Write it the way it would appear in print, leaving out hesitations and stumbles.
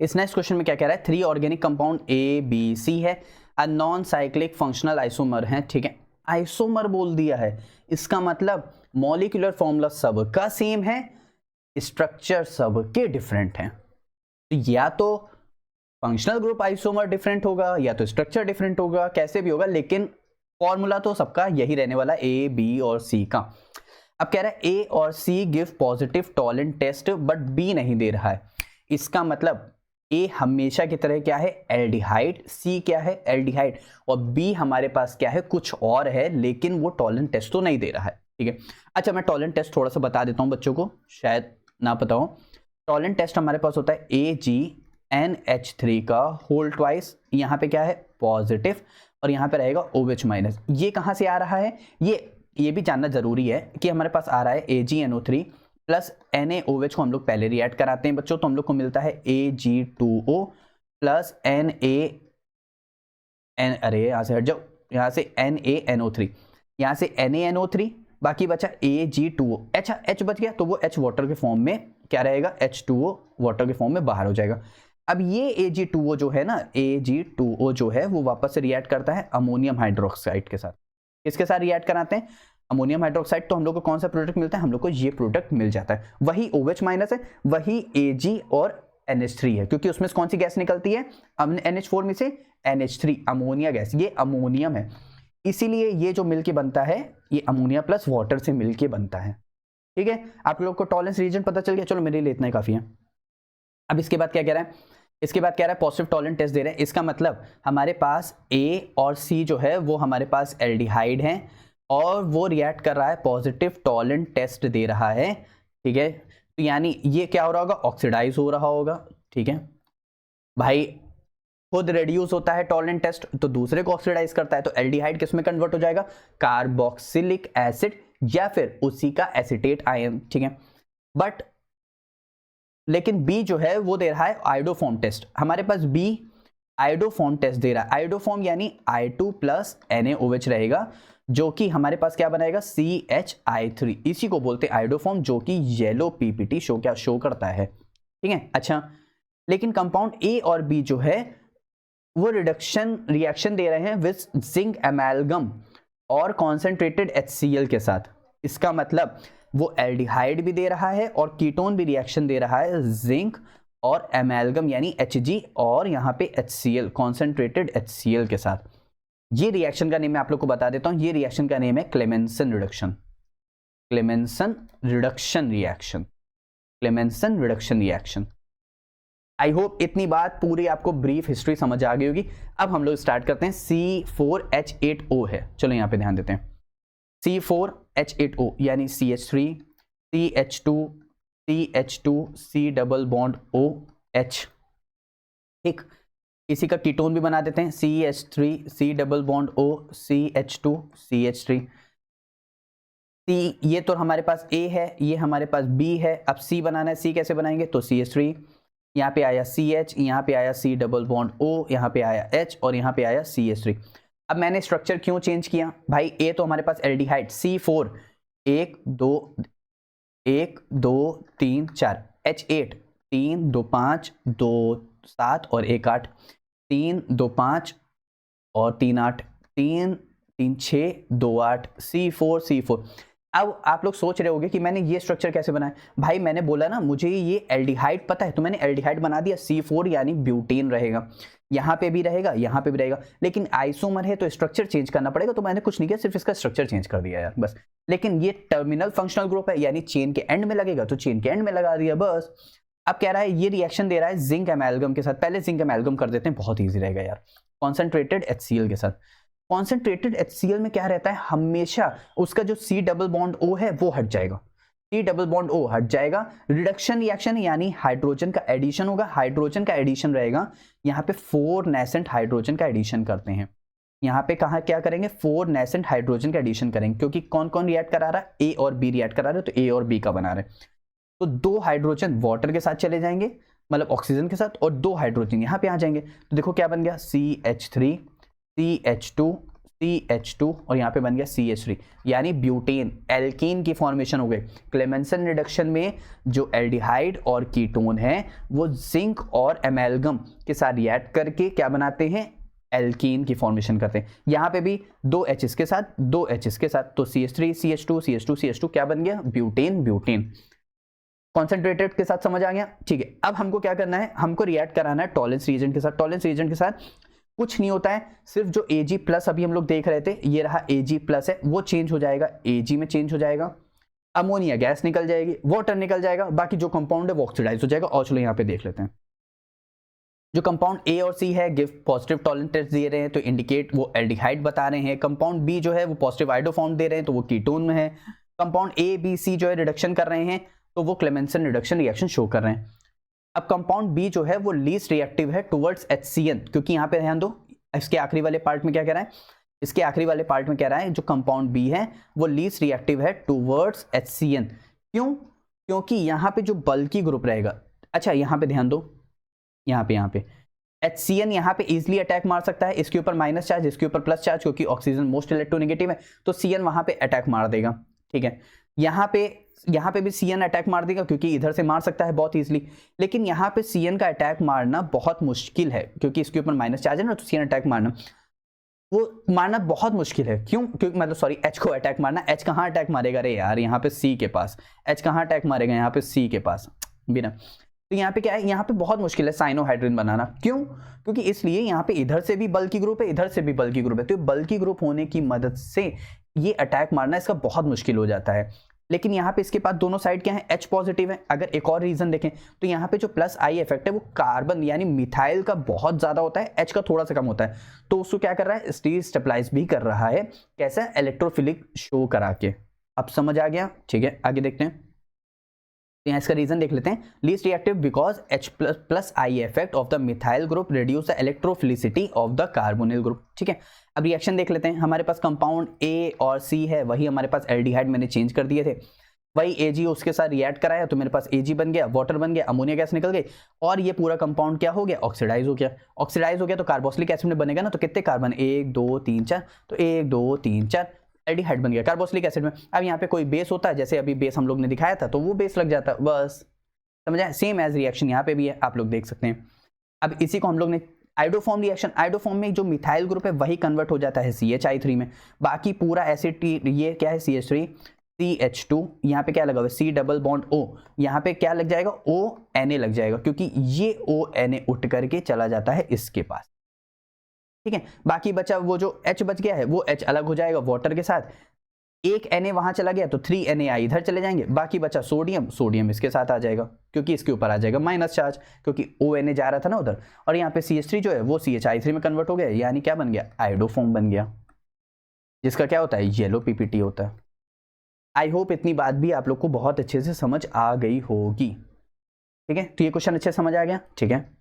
इस next question में क्या कह रहा है, 3 organic compound A B C है, नॉन साइक्लिक फंक्शनल आइसोमर है। ठीक है, आइसोमर बोल दिया है, इसका मतलब मॉलिक्यूलर फॉर्मूला सबका सेम है, स्ट्रक्चर सबके डिफरेंट हैं। तो या तो फंक्शनल ग्रुप आइसोमर डिफरेंट होगा या तो स्ट्रक्चर डिफरेंट होगा, कैसे भी होगा, लेकिन फॉर्मूला तो सबका यही रहने वाला, ए बी और सी का। अब कह रहा है ए और C give positive Tollens test but B नहीं दे रहा है। इसका मतलब ए हमेशा की तरह क्या है, एल्डिहाइड, सी क्या है, एल्डिहाइड, और बी हमारे पास क्या है, कुछ और है, लेकिन वो टॉलेंट टेस्ट तो नहीं दे रहा है। ठीक है, अच्छा मैं टॉलेंट टेस्ट थोड़ा सा बता देता हूं बच्चों को, शायद ना पता हो। टॉलेंट टेस्ट हमारे पास होता है AgNH3 का होल ट्वाइस, यहाँ पे क्या है पॉजिटिव, और यहाँ पे रहेगा OH माइनस। ये कहाँ से आ रहा है, ये भी जानना जरूरी है कि हमारे पास आ रहा है AgNO3 प्लस NaOH को हम लोग पहले रिएक्ट कराते हैं बच्चों, तो हम लोग को मिलता है Ag2O प्लस अरे यहाँ से हट जाओ, यहाँ से NaNO3, यहाँ से NaNO3, बाकी बचा Ag2O। अच्छा H बच गया तो वो H वाटर के फॉर्म में क्या रहेगा, H2O वाटर के फॉर्म में बाहर हो जाएगा। अब ये Ag2O जो है ना, Ag2O जो है वो वापस से रिएक्ट करता है अमोनियम हाइड्रोक्साइड के साथ। किसके साथ रिएक्ट कराते हैं, अमोनियम हाइड्रोक्साइड। तो हम लोग को कौन सा प्रोडक्ट मिलता है, हम लोग को ये प्रोडक्ट मिल जाता है, वही OH माइनस है, वही Ag और NH3 है, क्योंकि उसमें कौन सी गैस निकलती है, NH4 में से NH3 अमोनिया गैस, ये अमोनियम है, इसीलिए ये जो मिलके बनता है ये अमोनिया प्लस वाटर से मिलके बनता है। ठीक है, आप लोग को टॉलरेंस रीजन पता चल गया, चलो मेरे लिए इतना ही काफी है। अब इसके बाद क्या कह रहा है, इसके बाद कह रहा है पॉजिटिव टॉलरेंट टेस्ट दे रहे हैं। इसका मतलब हमारे पास A और C जो है वो हमारे पास एल्डिहाइड हैं और वो रिएक्ट कर रहा है, पॉजिटिव टॉलरेंट टेस्ट दे रहा है। ठीक है, तो यानी ये क्या हो रहा होगा, ऑक्सीडाइज हो रहा होगा। ठीक है भाई, खुद रेड्यूस होता है टॉलरेंट टेस्ट तो दूसरे को ऑक्सीडाइज करता है, तो एल्डिहाइड किस में कन्वर्ट हो जाएगा, कार्बोक्सिलिक एसिड या फिर उसी का एसिटेट आयन। ठीक है, बट लेकिन बी जो है वो दे रहा है आयोडोफॉर्म टेस्ट। हमारे पास बी आयोडोफॉर्म टेस्ट दे रहा है, आयोडोफॉर्म यानी I2 प्लस NaOH रहेगा, जो कि हमारे पास क्या बनाएगा, CHI3, इसी को बोलते हैं आयोडोफॉर्म, जो कि येलो PPT शो करता है। ठीक है, अच्छा लेकिन कंपाउंड A और B जो है वो रिडक्शन रिएक्शन दे रहे हैं विद जिंक एमालगम और कॉन्सेंट्रेटेड HCl के साथ। इसका मतलब वो एल्डिहाइड भी दे रहा है और कीटोन भी रिएक्शन दे रहा है, जिंक और एमालगम यानी Hg और यहाँ पे HCl कॉन्सेंट्रेटेड HCl के साथ। ये रिएक्शन का नेम मैं आप लोग को बता देता हूं, ये रिएक्शन का नेम है Clemmensen reduction, Clemmensen reduction reaction, Clemmensen reduction reaction. I hope इतनी बात पूरी आपको ब्रीफ हिस्ट्री समझ आ गई होगी। अब हम लोग स्टार्ट करते हैं, C4H8O है, चलो यहाँ पे ध्यान देते हैं, C4H8O यानी CH3 CH2 CH2 C double bond OH। ठीक, इसी का कीटोन भी बना देते हैं, CH3 C double bond O CH2 CH3। C ये तो हमारे पास A है, ये हमारे पास B है, अब C बनाना है, C कैसे बनाएंगे, तो CH3, यहाँ पे आया CH, यहाँ पे आया C डबल बॉन्ड O, यहाँ पे आया H और यहाँ पे आया CH3। अब मैंने स्ट्रक्चर क्यों चेंज किया भाई, A तो हमारे पास एल्डिहाइड C4 1 2 1 2 3 4, H8 3 2 5 2 7 और 1 8, 3 2 5 और 3 8, 3 3 6 2 8, C4। अब आप लोग सोच रहे होंगे कि मैंने ये स्ट्रक्चर कैसे बनाया, भाई मैंने बोला ना मुझे ये एल्डिहाइड पता है, तो मैंने एल्डिहाइड बना दिया, C4 यानी ब्यूटेन रहेगा, यहाँ पे भी रहेगा, यहाँ पे भी रहेगा, लेकिन आइसोमर है तो स्ट्रक्चर चेंज करना पड़ेगा, तो मैंने कुछ नहीं किया, सिर्फ इसका स्ट्रक्चर चेंज कर दिया यार बस। लेकिन ये टर्मिनल फंक्शनल ग्रुप है, यानी चेन के एंड में लगेगा तो चेन के एंड में लगा दिया बस। अब कह रहा है ये रिएक्शन दे रहा है जिंक एमालगम के साथ, पहले जिंक एमालगम कर देते हैं, बहुत ईजी रहेगा यार, कॉन्सेंट्रेटेड HCl के साथ। कॉन्सेंट्रेटेड HCl में क्या रहता है, हमेशा उसका जो C डबल बॉन्ड O है वो हट जाएगा, C डबल बॉन्ड O हट जाएगा, रिडक्शन रिएक्शन यानी हाइड्रोजन का एडिशन होगा, हाइड्रोजन का एडिशन रहेगा, यहाँ पे 4 नेसेंट हाइड्रोजन का एडिशन करते हैं, यहाँ पे कहा क्या करेंगे, 4 नेसेंट हाइड्रोजन का एडिशन करेंगे, क्योंकि कौन कौन रिएक्ट करा रहा है, A और B रिएक्ट करा रहे हैं, तो A और B का बना रहे हैं, तो 2 हाइड्रोजन वाटर के साथ चले जाएंगे, मतलब ऑक्सीजन के साथ, और 2 हाइड्रोजन यहाँ पे आ जाएंगे, तो देखो क्या बन गया, CH3 CH2 CH2 और यहाँ पे बन गया CH3, यानी ब्यूटेन एल्कीन की फॉर्मेशन हो गई। क्लेमेंसन रिडक्शन में जो एल्डिहाइड और कीटोन है वो जिंक और एमेल्गम के साथ रिएक्ट करके क्या बनाते हैं, एल्कीन की फॉर्मेशन करते हैं। यहाँ पे भी 2 H's के साथ 2 H's के साथ, तो CH3 CH2 CH2 CH2 क्या बन गया, ब्यूटेन ब्यूटेन। कॉन्सेंट्रेटेड के साथ समझ आ गया, ठीक है। अब हमको क्या करना है, हमको रिएक्ट कराना है टॉलेंस रिएजेंट के साथ। टॉलेंस रिएजेंट के साथ कुछ नहीं होता है, सिर्फ जो Ag प्लस अभी हम लोग देख रहे थे, ये रहा Ag प्लस है, वो चेंज हो जाएगा Ag में चेंज हो जाएगा, अमोनिया गैस निकल जाएगी, वाटर निकल जाएगा, बाकी जो कंपाउंड है वो ऑक्सीडाइज हो जाएगा। और चलो यहाँ पे देख लेते हैं, जो कंपाउंड A और C है गिव पॉजिटिव टॉलेंस टेस्ट दे रहे हैं तो इंडिकेट वो एल्डिहाइड बता रहे हैं। कंपाउंड B जो है वो पॉजिटिव आइडोफॉर्म दे रहे हैं तो वो कीटोन में है। कंपाउंड A B C जो है रिडक्शन कर रहे हैं तो वो क्लेमेंसन रिडक्शन रिएक्शन शो कर रहे हैं। अब कंपाउंड B जो है वो लीस्ट रिएक्टिव है टुवर्ड्स HCN, क्योंकि यहाँ पे ध्यान दो इसके आखिरी वाले पार्ट में क्या कह रहा है, इसके आखिरी वाले पार्ट में कह रहा है जो कंपाउंड B है वो लीस्ट रिएक्टिव है टुवर्ड्स HCN। क्यों, क्योंकि यहाँ पे जो बल्की ग्रुप रहेगा, अच्छा यहाँ पे ध्यान दो, यहाँ पे HCN यहाँ पे इजीली अटैक मार सकता है, इसके ऊपर माइनस चार्ज इसके ऊपर प्लस चार्ज, क्योंकि ऑक्सीजन मोस्ट इलेक्ट्रोनेगेटिव है तो CN वहाँ पे अटैक मार देगा, ठीक है। यहाँ पे भी CN अटैक मार देगा क्योंकि इधर से मार सकता है बहुत इजीली, लेकिन यहाँ पे CN का अटैक मारना बहुत मुश्किल है क्योंकि इसके ऊपर माइनस चार्ज है ना, तो CN अटैक मारना बहुत मुश्किल है। क्यों, क्योंकि मतलब सॉरी H को अटैक मारना, H कहाँ अटैक मारेगा, अरे यार यहाँ पे C के पास, H कहाँ अटैक मारेगा, यहाँ पे C के पास बिना, तो यहाँ पे क्या है, यहाँ पे बहुत मुश्किल है साइनोहाइड्रिन बनाना। क्यों, क्योंकि इसलिए यहाँ पे इधर से भी बल्की ग्रुप है इधर से भी बल्की ग्रुप है, तो बल्की ग्रुप होने की मदद से ये अटैक मारना इसका बहुत मुश्किल हो जाता है। लेकिन यहाँ पे इसके पास दोनों साइड क्या है, H पॉजिटिव है। अगर एक और रीजन देखें तो यहाँ पे जो प्लस I इफेक्ट है वो कार्बन यानी मिथाइल का बहुत ज्यादा होता है, H का थोड़ा सा कम होता है, तो उसको क्या कर रहा है, स्टेबलाइज भी कर रहा है, कैसा, इलेक्ट्रोफिलिक शो करा के। अब समझ आ गया, ठीक है, आगे देखते हैं। यहाँ इसका रीजन देख लेते हैं, least reactive because H plus I effect of the methyl group reduce the electrophilicity of the carbonyl group, ठीक है। अब रिएक्शन देख लेते हैं, हमारे पास कंपाउंड A और C है, वही हमारे पास एल्डिहाइड मैंने चेंज कर दिए थे, वही Ag उसके साथ रिएक्ट कराया तो मेरे पास Ag बन गया, वाटर बन गया, अमोनिया गैस निकल गई और ये पूरा कंपाउंड क्या हो गया, ऑक्सीडाइज हो गया। ऑक्सीडाइज हो गया तो कार्बोक्सिलिक एसिड में बनेगा ना, तो कितने कार्बन, 1 2 3 4, तो 1 2 3 4 एल्डिहाइड बन गया कार्बोक्सिलिक एसिड में। अब यहाँ पे कोई बेस होता है, जैसे अभी बेस हम लोग ने दिखाया था तो वो बेस लग जाता है, बस समझा। सेम एज रिएक्शन यहाँ पे भी है, आप लोग देख सकते हैं। अब इसी को हम लोग ने आइडोफॉर्म रिएक्शन, आइडोफॉर्म में जो मिथाइल ग्रुप है वही कन्वर्ट हो जाता है CHI3 में, बाकी पूरा एसिड ये क्या है CH3 CH2, यहाँ पे क्या लगा हुआ है C डबल बॉन्ड O, यहाँ पे क्या लग जाएगा ONA लग जाएगा, क्योंकि ये ONA उठ करके चला जाता है इसके पास, ठीक है। बाकी बचा वो जो H बच गया है वो H अलग हो जाएगा वाटर के साथ, एक Na वहां चला गया तो 3 NaI इधर चले जाएंगे, बाकी बचा सोडियम, सोडियम इसके साथ आ जाएगा क्योंकि इसके ऊपर आ जाएगा माइनस चार्ज, क्योंकि ONA जा रहा था ना उधर, और यहाँ पे CH3 जो है वो CHI3 में कन्वर्ट हो गया, यानी क्या बन गया, आइडोफॉर्म बन गया, जिसका क्या होता है, येलो PPT होता है। आई होप इतनी बात भी आप लोग को बहुत अच्छे से समझ आ गई होगी, ठीक है। तो ये क्वेश्चन अच्छे से समझ आ गया, ठीक है।